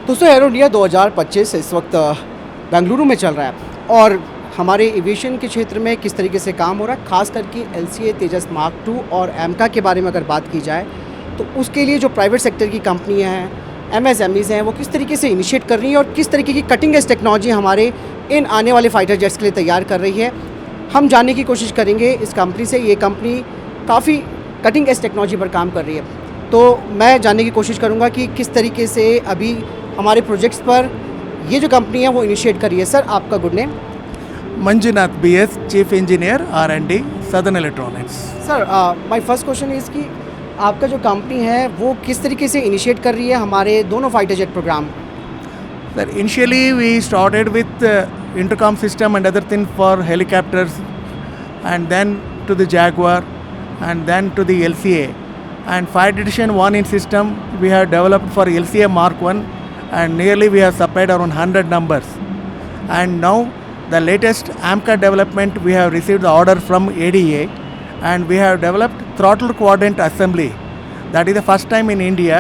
दोस्तों arrow India 2025 इस वक्त बेंगलुरु में चल रहा है और हमारे एविएशन के क्षेत्र में किस तरीके से काम हो रहा है, खास करके LCA तेजस मार्क 2 और एमका के बारे में अगर बात की जाए तो उसके लिए जो प्राइवेट सेक्टर की कंपनियां हैं, MSMEs हैं, वो किस तरीके से इनिशिएट कर रही हैं और किस तरीके की कटिंग एज टेक्नोलॉजी हमारे इन आने वाले फाइटर जेट्स के लिए तैयार कर रही है। हम जानने की कोशिश करेंगे इस कंपनी से। ये कंपनी काफ़ी कटिंग एज टेक्नोलॉजी पर काम कर रही है, तो मैं जानने की कोशिश करूँगा कि किस तरीके से अभी हमारे प्रोजेक्ट्स पर ये जो कंपनी है वो इनिशिएट कर रही है। सर आपका good name? Manjunath BS, Chief Engineer R&D, Southern Electronics. Sir my first question is कि आपका जो कंपनी है वो किस तरीके से इनिशिएट कर रही है हमारे दोनों fighter jet programme? Sir, initially we started with intercom system and other things for helicopters, and then to the Jaguar, and then to the LCA. And fire detection warning system we have developed for LCA Mark 1, and nearly we have supplied around 100 numbers. And now the latest AMCA development, we have received the order from ADA, and we have developed throttle quadrant assembly. That is the first time in India,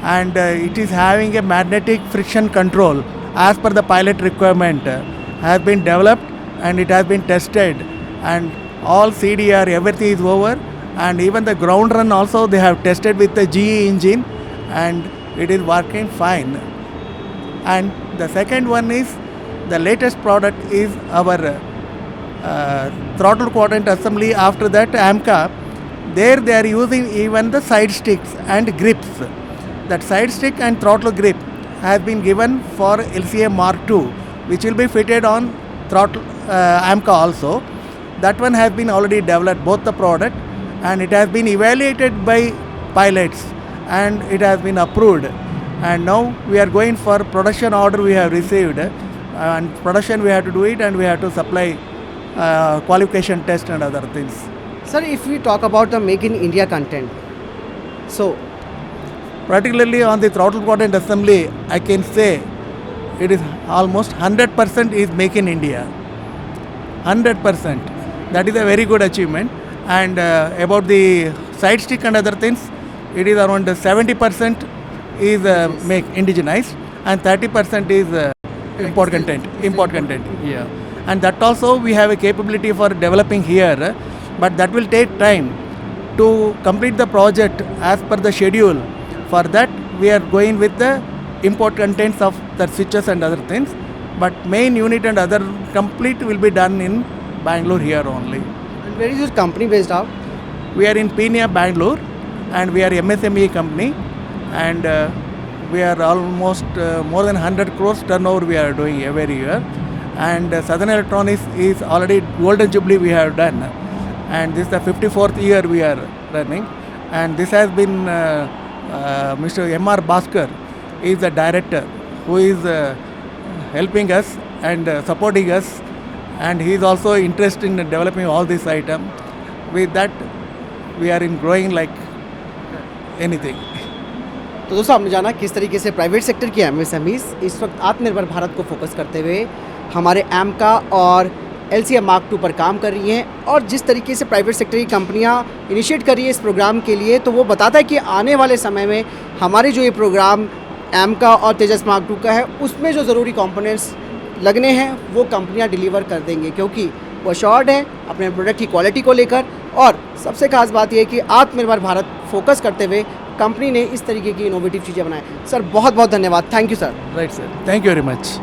and it is having a magnetic friction control as per the pilot requirement. Has been developed and it has been tested, and all CDR everything is over, and even the ground run also they have tested with the GE engine, and it is working fine. And the second one is the latest product is our throttle quadrant assembly. After that AMCA, there they are using even the side sticks and grips. That side stick and throttle grip has been given for LCA Mark 2, which will be fitted on throttle AMCA also. That one has been already developed, both the product, and it has been evaluated by pilots, and it has been approved. And now we are going for production order we have received, and production we have to do it, and we have to supply qualification test and other things. Sir, if we talk about the Make in India content, so Particularly on the throttle quadrant assembly, I can say it is almost 100% is make in India. 100%. That is a very good achievement. And about the side stick and other things, it is around 70% is make indigenized, and 30% is import content. Yeah. And that also we have a capability for developing here, but that will take time to complete the project as per the schedule. For that we are going with the import contents of the switches and other things, but main unit and other complete will be done in Bangalore here only. and where is your company based out? We are in Penia, Bangalore, and we are MSME company, and we are almost more than 100 crores turnover we are doing every year. And Southern Electronics is already Golden Jubilee we have done, and this is the 54th year we are running, and this has been Mr. M.R. Bhaskar is the director who is helping us and supporting us, and he is also interested in developing all this item. With that we are in growing like anything. तो दोस्तों आपने जाना किस तरीके से private sector की MSMEs इस वक्त आत्मनिर्भर भारत को फोकस करते हुए हमारे एमका और LCA मार्क 2 पर काम कर रही हैं, और जिस तरीके से प्राइवेट सेक्टर की कंपनियां इनिशिएट कर रही है इस प्रोग्राम के लिए, तो वो बताता है कि आने वाले समय में हमारे जो ये प्रोग्राम एमका और तेजस मार्क 2 का है उसमें जो ज़रूरी कंपोनेंट्स लगने हैं वो कंपनियां डिलीवर कर देंगे, क्योंकि वो अश्योर्ड है अपने प्रोडक्ट की क्वालिटी को लेकर। और सबसे खास बात यह है कि आत्मनिर्भर भारत फोकस करते हुए कंपनी ने इस तरीके की इनोवेटिव चीज़ें बनाएं। सर बहुत बहुत धन्यवाद, thank you sir. Right, sir. Thank you very much.